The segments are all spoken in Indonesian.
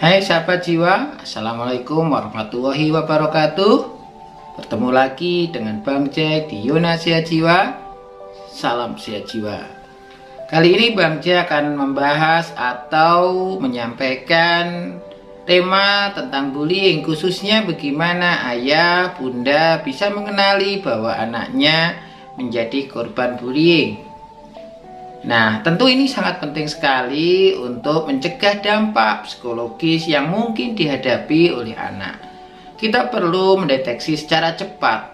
Hai sahabat jiwa, Assalamualaikum warahmatullahi wabarakatuh. Bertemu lagi dengan Bang Jack di Yona Sehat Jiwa. Salam sehat jiwa. Kali ini Bang Jack akan membahas atau menyampaikan tema tentang bullying, khususnya bagaimana ayah, bunda bisa mengenali bahwa anaknya menjadi korban bullying. Nah, tentu ini sangat penting sekali untuk mencegah dampak psikologis yang mungkin dihadapi oleh anak. Kita perlu mendeteksi secara cepat.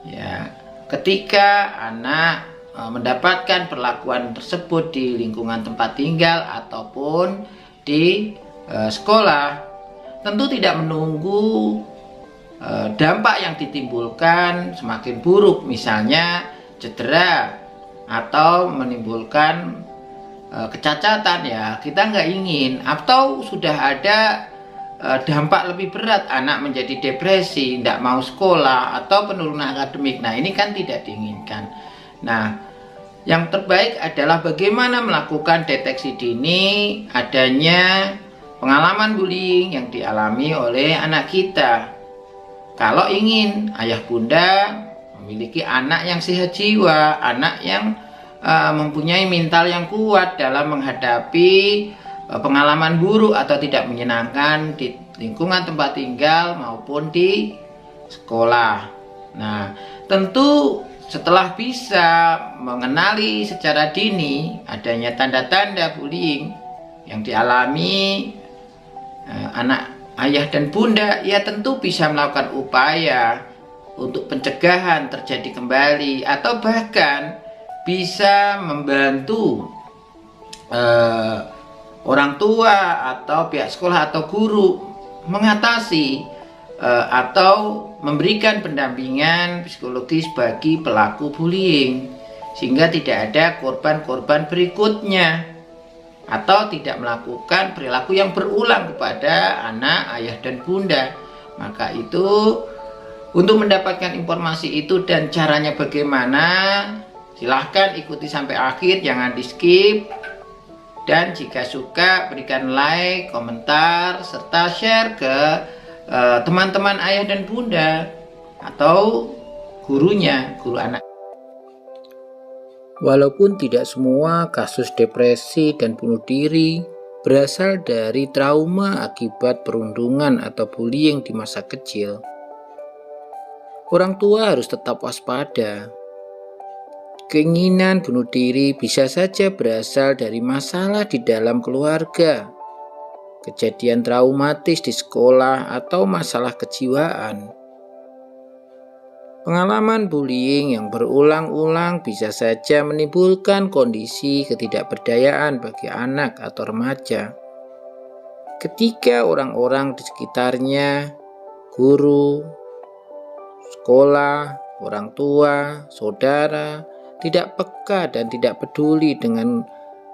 Ya, ketika anak mendapatkan perlakuan tersebut di lingkungan tempat tinggal ataupun di sekolah, tentu tidak menunggu dampak yang ditimbulkan semakin buruk, misalnya cedera atau menimbulkan kecacatan. Ya, kita nggak ingin, atau sudah ada dampak lebih berat, anak menjadi depresi, tidak mau sekolah atau penurunan akademik. Nah, ini kan tidak diinginkan. Nah, yang terbaik adalah bagaimana melakukan deteksi dini adanya pengalaman bullying yang dialami oleh anak kita. Kalau ingin ayah bunda memiliki anak yang sehat jiwa, anak yang mempunyai mental yang kuat dalam menghadapi pengalaman buruk atau tidak menyenangkan di lingkungan tempat tinggal maupun di sekolah. Nah, tentu setelah bisa mengenali secara dini adanya tanda-tanda bullying yang dialami anak ayah dan bunda, ya tentu bisa melakukan upaya untuk pencegahan terjadi kembali, atau bahkan bisa membantu orang tua atau pihak sekolah atau guru mengatasi atau memberikan pendampingan psikologis bagi pelaku bullying, sehingga tidak ada korban-korban berikutnya atau tidak melakukan perilaku yang berulang kepada anak, ayah, dan bunda. Maka itu, untuk mendapatkan informasi itu dan caranya bagaimana, silahkan ikuti sampai akhir, jangan di skip. Dan jika suka, berikan like, komentar, serta share ke teman-teman ayah dan bunda atau gurunya, guru anak. Walaupun tidak semua kasus depresi dan bunuh diri berasal dari trauma akibat perundungan atau bullying di masa kecil, orang tua harus tetap waspada. Keinginan bunuh diri bisa saja berasal dari masalah di dalam keluarga, kejadian traumatis di sekolah, atau masalah kejiwaan. Pengalaman bullying yang berulang-ulang bisa saja menimbulkan kondisi ketidakberdayaan bagi anak atau remaja. Ketika orang-orang di sekitarnya, guru, sekolah, orang tua, saudara, tidak peka dan tidak peduli dengan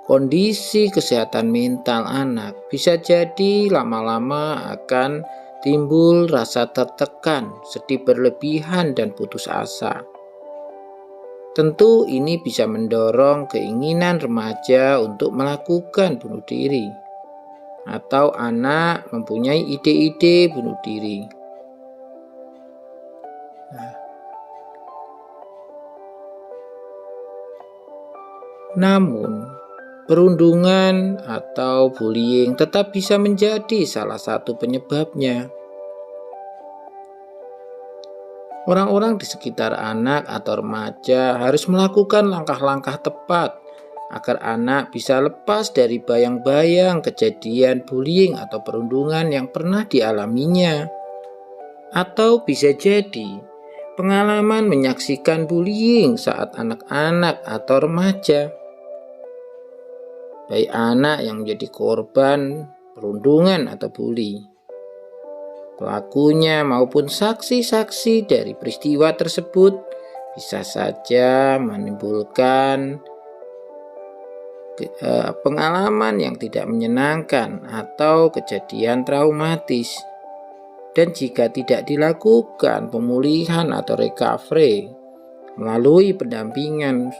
kondisi kesehatan mental anak, bisa jadi lama-lama akan timbul rasa tertekan, sedih berlebihan, dan putus asa. Tentu ini bisa mendorong keinginan remaja untuk melakukan bunuh diri, atau anak mempunyai ide-ide bunuh diri. Namun, perundungan atau bullying tetap bisa menjadi salah satu penyebabnya. Orang-orang di sekitar anak atau remaja harus melakukan langkah-langkah tepat agar anak bisa lepas dari bayang-bayang kejadian bullying atau perundungan yang pernah dialaminya. Atau bisa jadi pengalaman menyaksikan bullying saat anak-anak atau remaja. Baik anak yang menjadi korban perundungan atau bully, pelakunya maupun saksi-saksi dari peristiwa tersebut bisa saja menimbulkan pengalaman yang tidak menyenangkan atau kejadian traumatis. Dan jika tidak dilakukan pemulihan atau recovery melalui pendampingan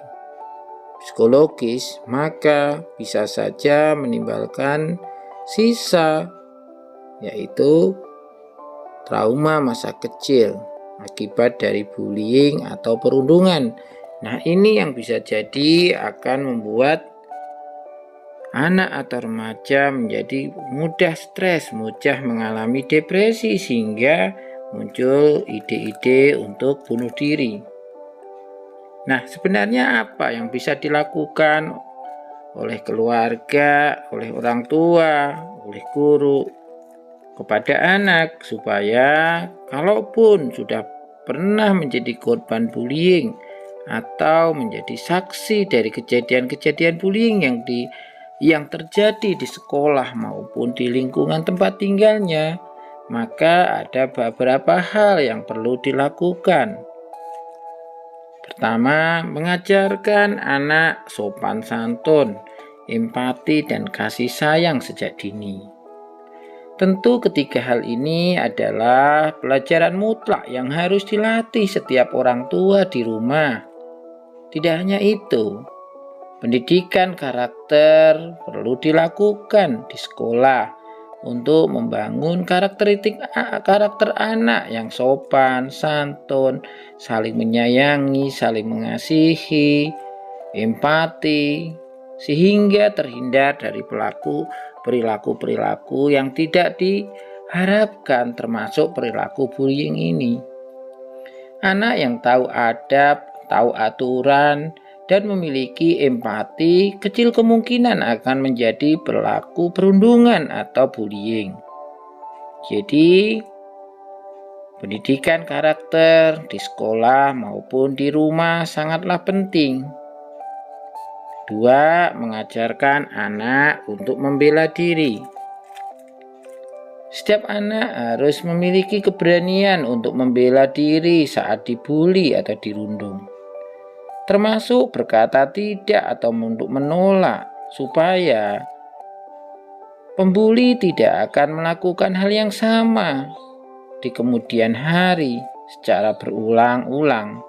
psikologis, maka bisa saja menimbulkan sisa, yaitu trauma masa kecil akibat dari bullying atau perundungan. Nah, ini yang bisa jadi akan membuat anak atau remaja menjadi mudah stres, mudah mengalami depresi, sehingga muncul ide-ide untuk bunuh diri. Nah, sebenarnya apa yang bisa dilakukan oleh keluarga, oleh orang tua, oleh guru kepada anak supaya kalaupun sudah pernah menjadi korban bullying atau menjadi saksi dari kejadian-kejadian bullying yang terjadi di sekolah maupun di lingkungan tempat tinggalnya, maka ada beberapa hal yang perlu dilakukan. Pertama, mengajarkan anak sopan santun, empati, dan kasih sayang sejak dini. Tentu ketiga hal ini adalah pelajaran mutlak yang harus dilatih setiap orang tua di rumah. Tidak hanya itu, pendidikan karakter perlu dilakukan di sekolah untuk membangun karakter anak yang sopan, santun, saling menyayangi, saling mengasihi, empati, sehingga terhindar dari perilaku-perilaku yang tidak diharapkan, termasuk perilaku bullying ini. Anak yang tahu adab, tahu aturan, dan memiliki empati, kecil kemungkinan akan menjadi pelaku perundungan atau bullying. Jadi, pendidikan karakter di sekolah maupun di rumah sangatlah penting. 2. Mengajarkan anak untuk membela diri. Setiap anak harus memiliki keberanian untuk membela diri saat dibully atau dirundung, termasuk berkata tidak atau untuk menolak, supaya pembuli tidak akan melakukan hal yang sama di kemudian hari secara berulang-ulang.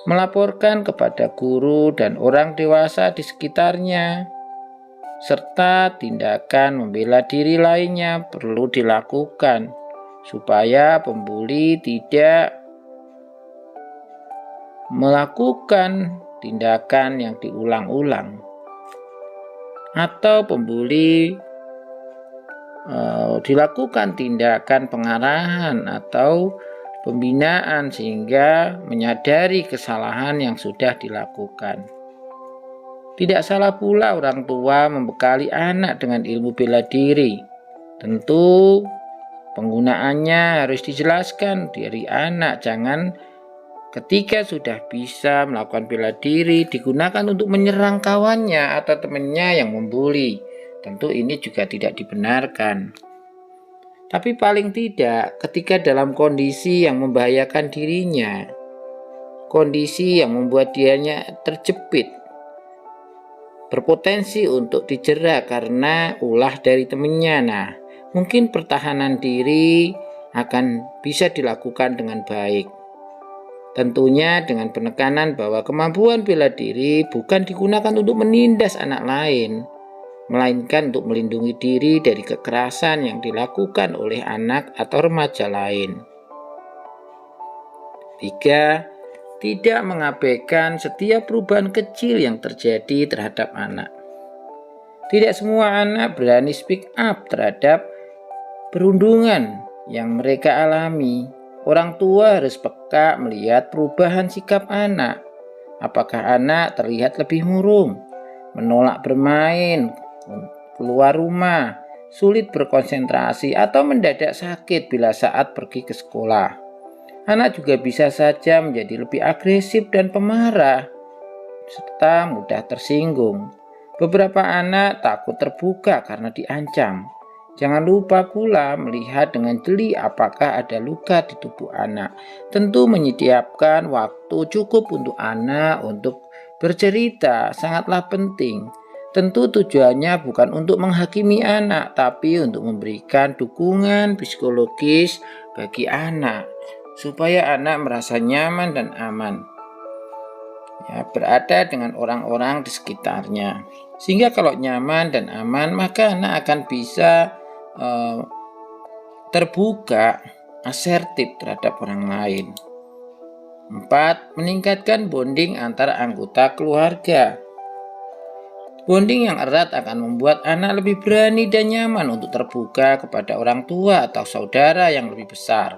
Melaporkan kepada guru dan orang dewasa di sekitarnya, serta tindakan membela diri lainnya perlu dilakukan supaya pembuli tidak melakukan tindakan yang diulang-ulang, atau pembuli dilakukan tindakan pengarahan atau pembinaan sehingga menyadari kesalahan yang sudah dilakukan. Tidak salah pula orang tua membekali anak dengan ilmu bela diri. Tentu penggunaannya harus dijelaskan dari anak, jangan ketika sudah bisa melakukan bela diri digunakan untuk menyerang kawannya atau temannya yang membuli. Tentu ini juga tidak dibenarkan. Tapi paling tidak ketika dalam kondisi yang membahayakan dirinya, kondisi yang membuat dianya terjepit, berpotensi untuk dijerat karena ulah dari temannya. Nah, mungkin pertahanan diri akan bisa dilakukan dengan baik. Tentunya dengan penekanan bahwa kemampuan bela diri bukan digunakan untuk menindas anak lain, melainkan untuk melindungi diri dari kekerasan yang dilakukan oleh anak atau remaja lain. 3. Tidak mengabaikan setiap perubahan kecil yang terjadi terhadap anak. Tidak semua anak berani speak up terhadap perundungan yang mereka alami. Orang tua harus peka melihat perubahan sikap anak. Apakah anak terlihat lebih murung, menolak bermain, keluar rumah, sulit berkonsentrasi, atau mendadak sakit bila saat pergi ke sekolah. Anak juga bisa saja menjadi lebih agresif dan pemarah, serta mudah tersinggung. Beberapa anak takut terbuka karena diancam. Jangan lupa pula melihat dengan jeli apakah ada luka di tubuh anak. Tentu menyediakan waktu cukup untuk anak untuk bercerita sangatlah penting. Tentu tujuannya bukan untuk menghakimi anak, tapi untuk memberikan dukungan psikologis bagi anak, supaya anak merasa nyaman dan aman. ya, berada dengan orang-orang di sekitarnya. Sehingga kalau nyaman dan aman, maka anak akan bisa terbuka, asertif terhadap orang lain. 4. Meningkatkan bonding antar anggota keluarga. Bonding yang erat akan membuat anak lebih berani dan nyaman untuk terbuka kepada orang tua atau saudara yang lebih besar.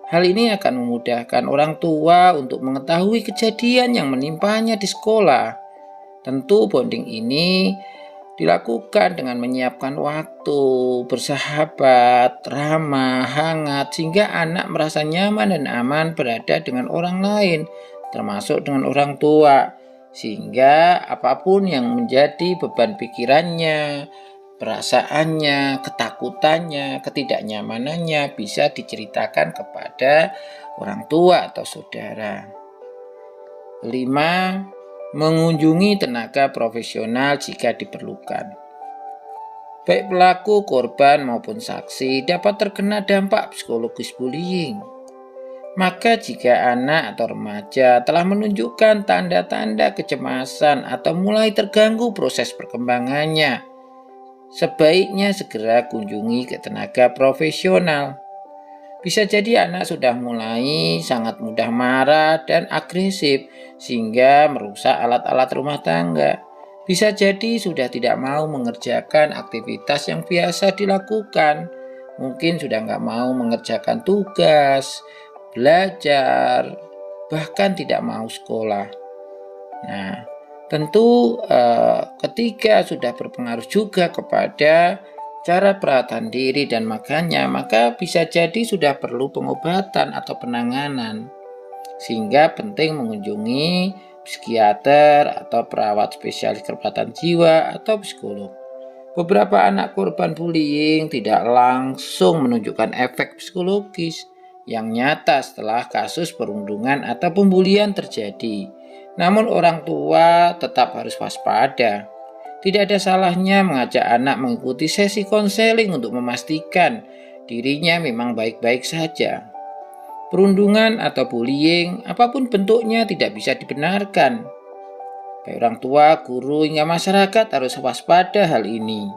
Hal ini akan memudahkan orang tua untuk mengetahui kejadian yang menimpanya di sekolah. Tentu bonding ini dilakukan dengan menyiapkan waktu, bersahabat, ramah, hangat, sehingga anak merasa nyaman dan aman berada dengan orang lain, termasuk dengan orang tua. Sehingga apapun yang menjadi beban pikirannya, perasaannya, ketakutannya, ketidaknyamanannya bisa diceritakan kepada orang tua atau saudara. 5. Mengunjungi tenaga profesional jika diperlukan. Baik pelaku, korban maupun saksi dapat terkena dampak psikologis bullying. Maka jika anak atau remaja telah menunjukkan tanda-tanda kecemasan atau mulai terganggu proses perkembangannya, sebaiknya segera kunjungi ke tenaga profesional. Bisa jadi anak sudah mulai sangat mudah marah dan agresif sehingga merusak alat-alat rumah tangga. Bisa jadi sudah tidak mau mengerjakan aktivitas yang biasa dilakukan. Mungkin sudah nggak mau mengerjakan tugas, belajar, bahkan tidak mau sekolah. Nah, tentu ketika sudah berpengaruh juga kepada cara perawatan diri dan makannya, maka bisa jadi sudah perlu pengobatan atau penanganan. Sehingga penting mengunjungi psikiater atau perawat spesialis kesehatan jiwa atau psikolog. Beberapa anak korban bullying tidak langsung menunjukkan efek psikologis yang nyata setelah kasus perundungan atau pembulian terjadi. Namun orang tua tetap harus waspada. Tidak ada salahnya mengajak anak mengikuti sesi konseling untuk memastikan dirinya memang baik-baik saja. Perundungan atau bullying, apapun bentuknya, tidak bisa dibenarkan. Baik orang tua, guru, hingga masyarakat harus waspada hal ini.